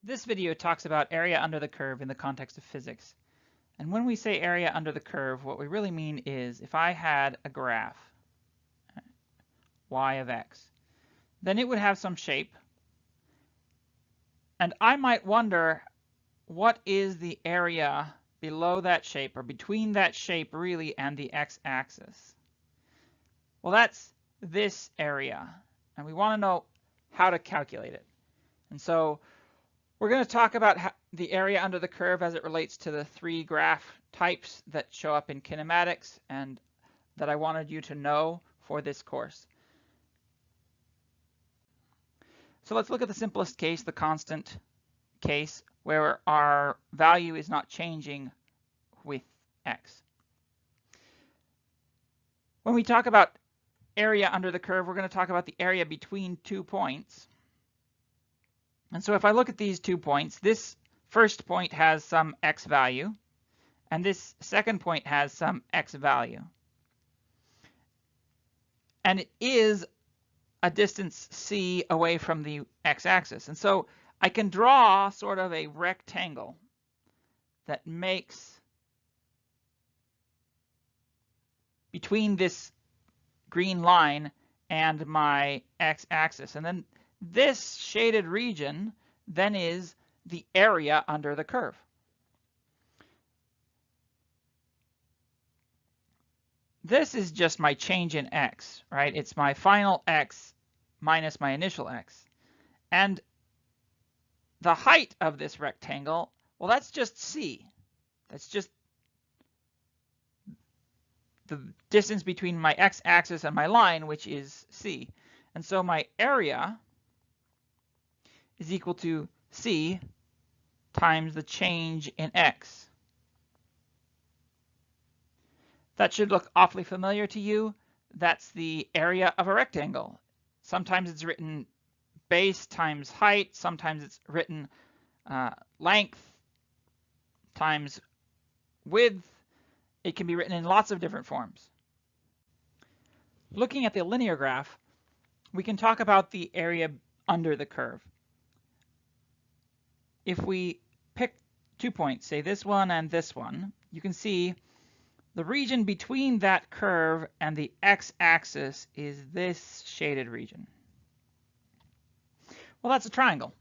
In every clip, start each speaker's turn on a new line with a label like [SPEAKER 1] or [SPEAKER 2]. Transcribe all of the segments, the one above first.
[SPEAKER 1] This video talks about area under the curve in the context of physics. And when we say area under the curve, what we really mean is if I had a graph, y of x, then it would have some shape. And I might wonder, what is the area below that shape, or between that shape really and the x-axis? Well, that's this area. And we want to know how to calculate it. And so we're going to talk about the area under the curve as it relates to the three graph types that show up in kinematics and that I wanted you to know for this course. So let's look at the simplest case, the constant case, where our value is not changing with x. When we talk about area under the curve, we're going to talk about the area between 2 points. And so if I look at these 2 points, this first point has some x value, and this second point has some x value. And it is a distance c away from the x-axis. And so I can draw sort of a rectangle that makes between this green line and my x-axis. And then this shaded region then is the area under the curve. This is just my change in x, right? It's my final x minus my initial x. And the height of this rectangle, well, that's just c. That's just the distance between my x-axis and my line, which is c. And so my area is equal to c times the change in x. That should look awfully familiar to you. That's the area of a rectangle. Sometimes it's written base times height. Sometimes it's written length times width. It can be written in lots of different forms. Looking at the linear graph, we can talk about the area under the curve. If we pick 2 points, say this one and this one, you can see the region between that curve and the x-axis is this shaded region. Well, that's a triangle.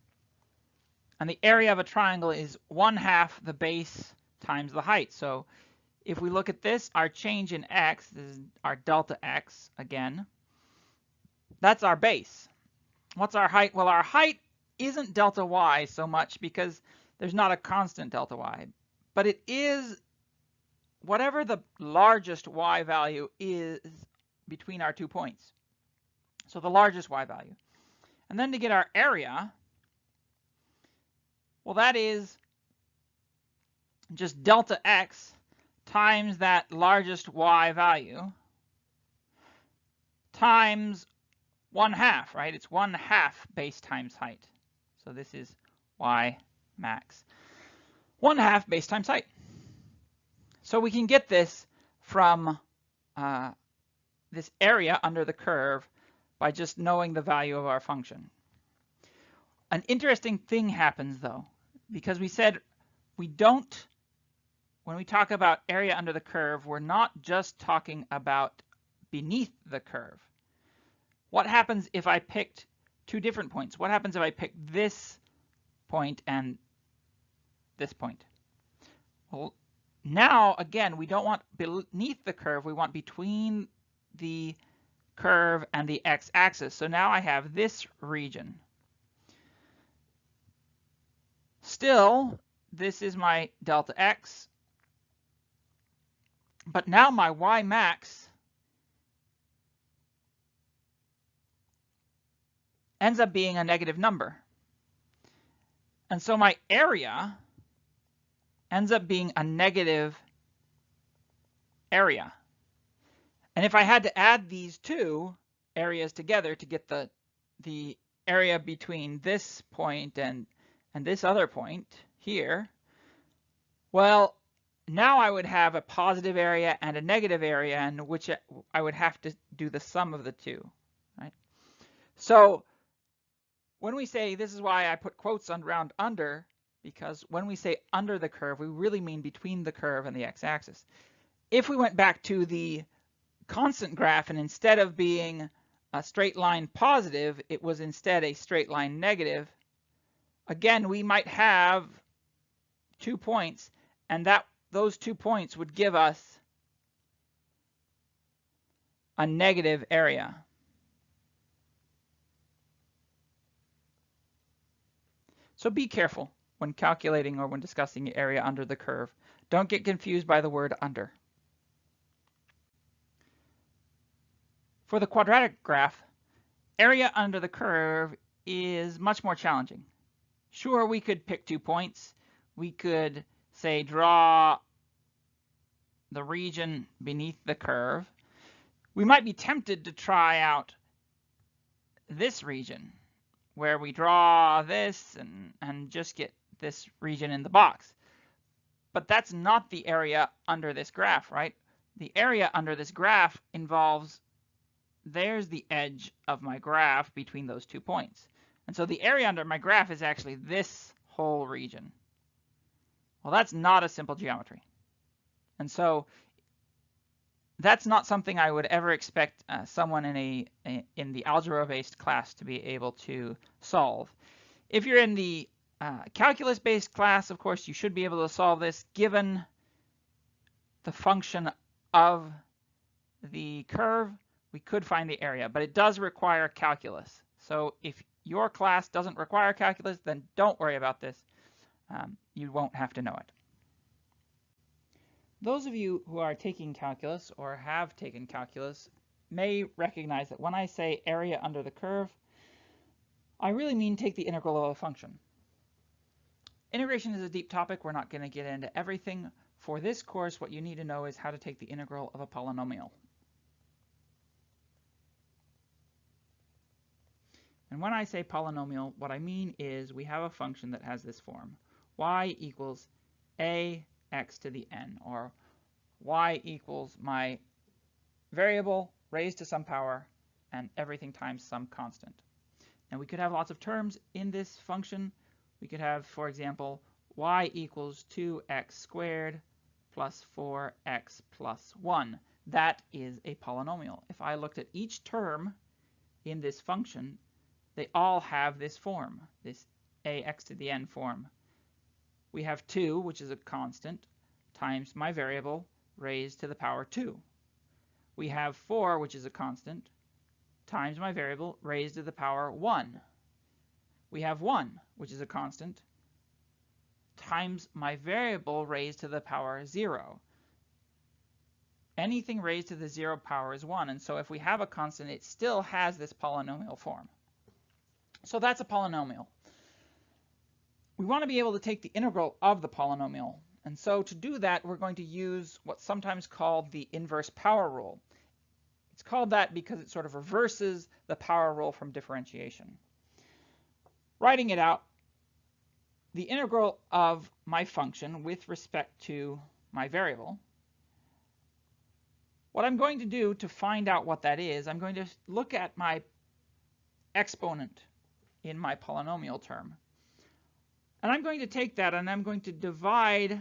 [SPEAKER 1] And the area of a triangle is 1/2 the base times the height. So if we look at this, our change in x, this is our delta x again, that's our base. What's our height? Well, our height isn't delta y so much because there's not a constant delta y, but it is whatever the largest y value is between our 2 points. So the largest y value. And then to get our area, well, that is just delta x times that largest y value times 1/2, right? It's 1/2 base times height. So this is y max. 1/2 base times height. So we can get this from this area under the curve by just knowing the value of our function. An interesting thing happens, though, because we said we don't, when we talk about area under the curve, we're not just talking about beneath the curve. What happens if I picked 2 different points? What happens if I pick this point and this point? Well, now, again, we don't want beneath the curve. We want between the curve and the x-axis. So now I have this region. Still, this is my delta x. But now my y max ends up being a negative number. And so my area ends up being a negative area. And if I had to add these 2 areas together to get the area between this point and this other point here, well, now I would have a positive area and a negative area, in which I would have to do the sum of the 2, right? So When we say, this is why I put quotes around under, because when we say under the curve, we really mean between the curve and the x-axis. If we went back to the constant graph and instead of being a straight line positive, it was instead a straight line negative, again, we might have 2 points, and those 2 points would give us a negative area. So be careful when calculating or when discussing the area under the curve. Don't get confused by the word under. For the quadratic graph, area under the curve is much more challenging. Sure, we could pick 2 points. We could, say, draw the region beneath the curve. We might be tempted to try out this region, where we draw this and just get this region in the box. But that's not the area under this graph, right? The area under this graph involves, there's the edge of my graph between those 2 points. And so the area under my graph is actually this whole region. Well, that's not a simple geometry. And so that's not something I would ever expect someone in the algebra-based class to be able to solve. If you're in the calculus-based class, of course, you should be able to solve this given the function of the curve. We could find the area, but it does require calculus. So if your class doesn't require calculus, then don't worry about this. You won't have to know it. Those of you who are taking calculus or have taken calculus may recognize that when I say area under the curve, I really mean take the integral of a function. Integration is a deep topic. We're not going to get into everything. For this course, what you need to know is how to take the integral of a polynomial. And when I say polynomial, what I mean is we have a function that has this form. Y equals ax to the n, or y equals my variable raised to some power and everything times some constant. And we could have lots of terms in this function. We could have, for example, y equals 2x squared plus 4x plus 1. That is a polynomial. If I looked at each term in this function, they all have this form, this ax to the n form. We have 2, which is a constant, times my variable raised to the power 2. We have 4, which is a constant, times my variable raised to the power 1. We have 1, which is a constant, times my variable raised to the power 0. Anything raised to the 0 power is 1, and so if we have a constant, it still has this polynomial form. So that's a polynomial. We want to be able to take the integral of the polynomial. And so to do that, we're going to use what's sometimes called the inverse power rule. It's called that because it sort of reverses the power rule from differentiation. Writing it out, the integral of my function with respect to my variable, what I'm going to do to find out what that is, I'm going to look at my exponent in my polynomial term. And I'm going to take that and I'm going to divide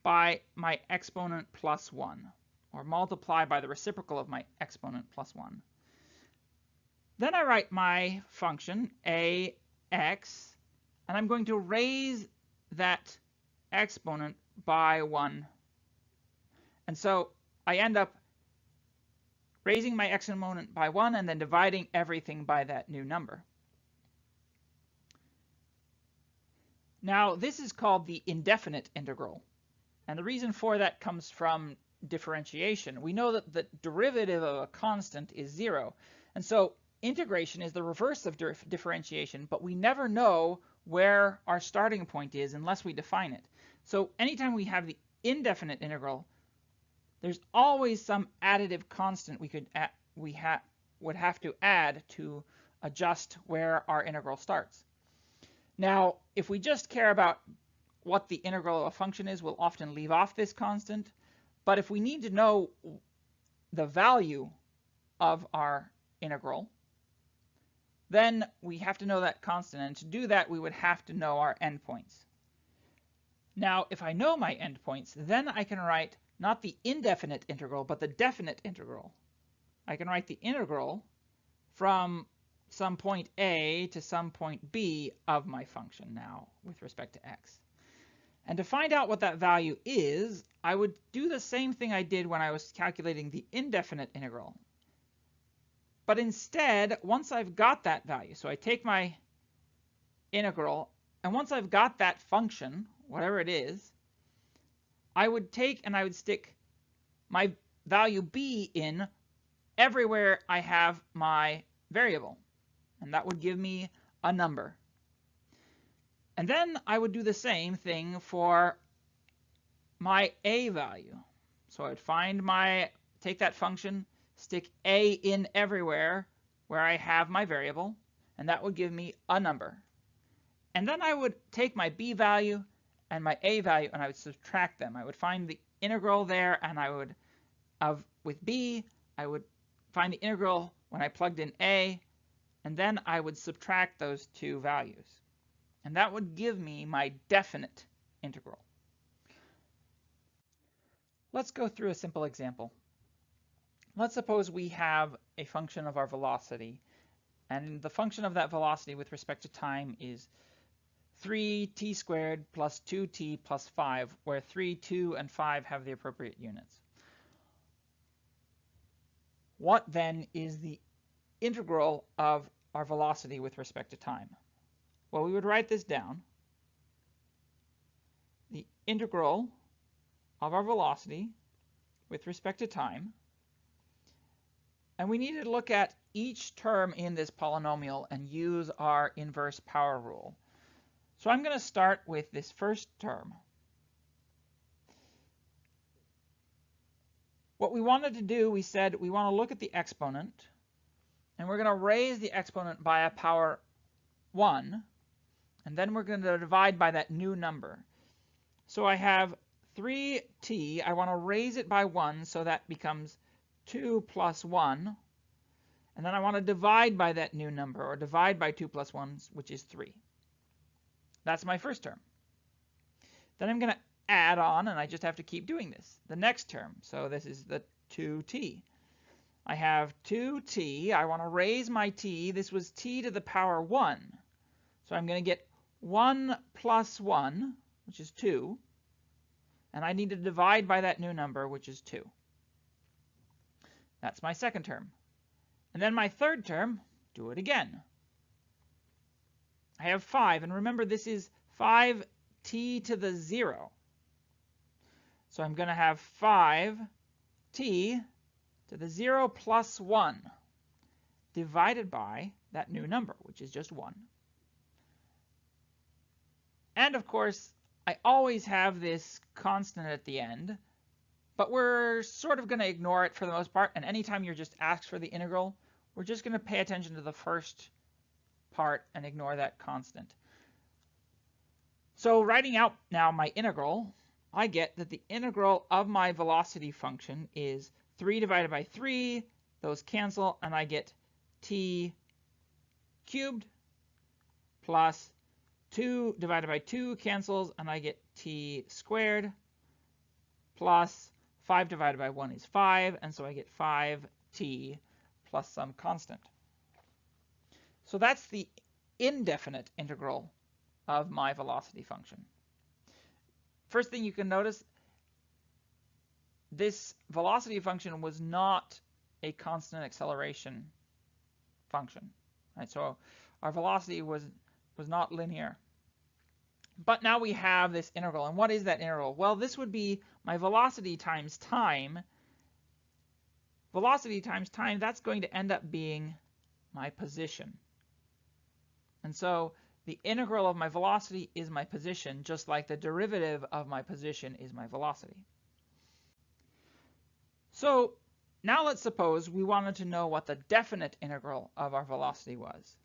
[SPEAKER 1] by my exponent plus 1, or multiply by the reciprocal of my exponent plus 1. Then I write my function ax, and I'm going to raise that exponent by 1. And so I end up raising my exponent by 1 and then dividing everything by that new number. Now, this is called the indefinite integral. And the reason for that comes from differentiation. We know that the derivative of a constant is 0. And so integration is the reverse of differentiation, but we never know where our starting point is unless we define it. So anytime we have the indefinite integral, there's always some additive constant we would have to add to adjust where our integral starts. Now, if we just care about what the integral of a function is, we'll often leave off this constant. But if we need to know the value of our integral, then we have to know that constant. And to do that, we would have to know our endpoints. Now, if I know my endpoints, then I can write not the indefinite integral, but the definite integral. I can write the integral from some point A to some point B of my function now with respect to x. And to find out what that value is, I would do the same thing I did when I was calculating the indefinite integral. But instead, once I've got that value, so I take my integral, and once I've got that function, whatever it is, I would take and I would stick my value b in everywhere I have my variable. And that would give me a number. And then I would do the same thing for my a value. So I would take that function, stick a in everywhere where I have my variable, and that would give me a number. And then I would take my b value and my a value, and I would subtract them. I would find the integral there, and I would, with b, I would find the integral when I plugged in a, and then I would subtract those two values. And that would give me my definite integral. Let's go through a simple example. Let's suppose we have a function of our velocity, and the function of that velocity with respect to time is 3t squared plus 2t plus 5, where 3, 2, and 5 have the appropriate units. What then is the integral of our velocity with respect to time? Well, we would write this down. The integral of our velocity with respect to time. And we need to look at each term in this polynomial and use our inverse power rule. So I'm going to start with this first term. What we wanted to do, we said we want to look at the exponent, and we're going to raise the exponent by a power 1, and then we're going to divide by that new number. So I have 3t, I want to raise it by 1, so that becomes 2 plus 1, and then I want to divide by that new number, or divide by 2 plus 1, which is 3. That's my first term. Then I'm going to add on, and I just have to keep doing this. The next term, so this is the 2t. I have 2t, I want to raise my t, this was t to the power 1. So I'm going to get 1 plus 1, which is 2, and I need to divide by that new number, which is 2. That's my second term. And then my third term, do it again. I have 5, and remember this is 5t to the 0. So I'm going to have 5t to the 0 plus 1 divided by that new number, which is just 1. And of course, I always have this constant at the end, but we're sort of going to ignore it for the most part. And anytime you're just asked for the integral, we're just going to pay attention to the first part and ignore that constant. So writing out now my integral, I get that the integral of my velocity function is 3 divided by 3. Those cancel, and I get t cubed plus 2 divided by 2 cancels, and I get t squared plus 5 divided by 1 is 5, and so I get 5t plus some constant. So that's the indefinite integral of my velocity function. First thing you can notice, this velocity function was not a constant acceleration function. Right? So our velocity was not linear. But now we have this integral. And what is that integral? Well, this would be my velocity times time. Velocity times time, that's going to end up being my position. And so the integral of my velocity is my position, just like the derivative of my position is my velocity. So now let's suppose we wanted to know what the definite integral of our velocity was.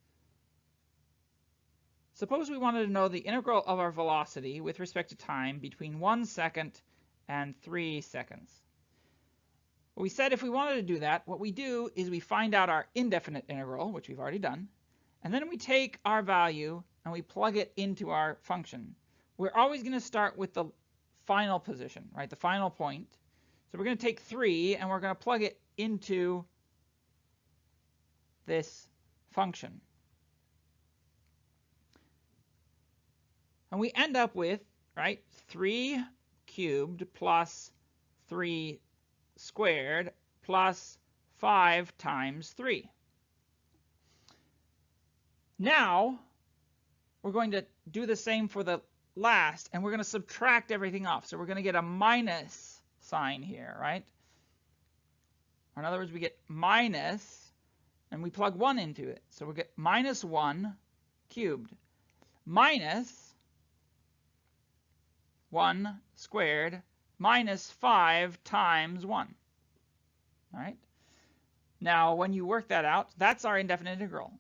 [SPEAKER 1] Suppose we wanted to know the integral of our velocity with respect to time between 1 second and 3 seconds. We said if we wanted to do that, what we do is we find out our indefinite integral, which we've already done, And then we take our value and we plug it into our function. We're always going to start with the final position, right? The final point. So we're going to take 3 and we're going to plug it into this function. And we end up with, right, 3 cubed plus 3 squared plus 5 times 3. Now we're going to do the same for the last, and we're going to subtract everything off. So we're going to get a minus sign here, right? Or in other words, we get minus, and we plug 1 into it. So we get minus 1 cubed minus 1 squared minus 5 times 1. All right? Now, when you work that out, that's our indefinite integral.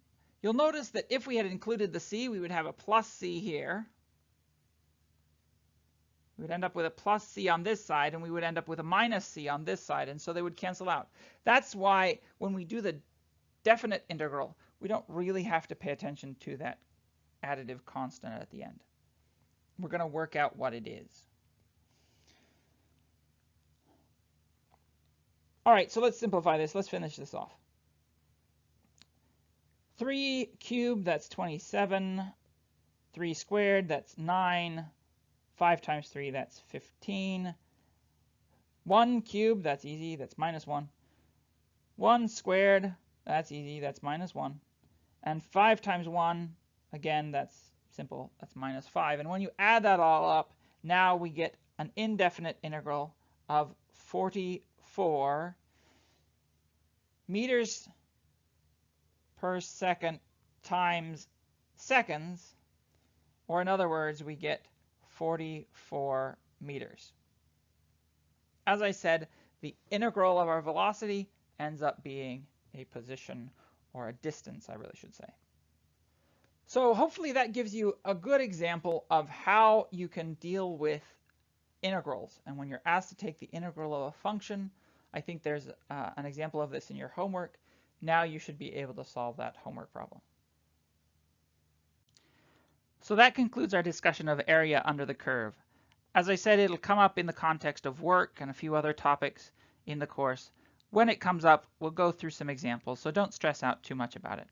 [SPEAKER 1] You'll notice that if we had included the c, we would have a plus c here. We would end up with a plus c on this side, and we would end up with a minus c on this side, and so they would cancel out. That's why when we do the definite integral, we don't really have to pay attention to that additive constant at the end. We're going to work out what it is. All right, so let's simplify this. Let's finish this off. 3 cubed, that's 27. 3 squared, that's 9. 5 times 3, that's 15. 1 cubed, that's easy, that's minus 1. 1 squared, that's easy, that's minus 1. And 5 times 1, again, that's simple, that's minus 5. And when you add that all up, now we get an indefinite integral of 44 meters per second times seconds, or in other words, we get 44 meters. As I said, the integral of our velocity ends up being a position, or a distance, I really should say. So hopefully that gives you a good example of how you can deal with integrals. And when you're asked to take the integral of a function, I think there's an example of this in your homework. Now you should be able to solve that homework problem. So that concludes our discussion of area under the curve. As I said, it'll come up in the context of work and a few other topics in the course. When it comes up, we'll go through some examples, so don't stress out too much about it.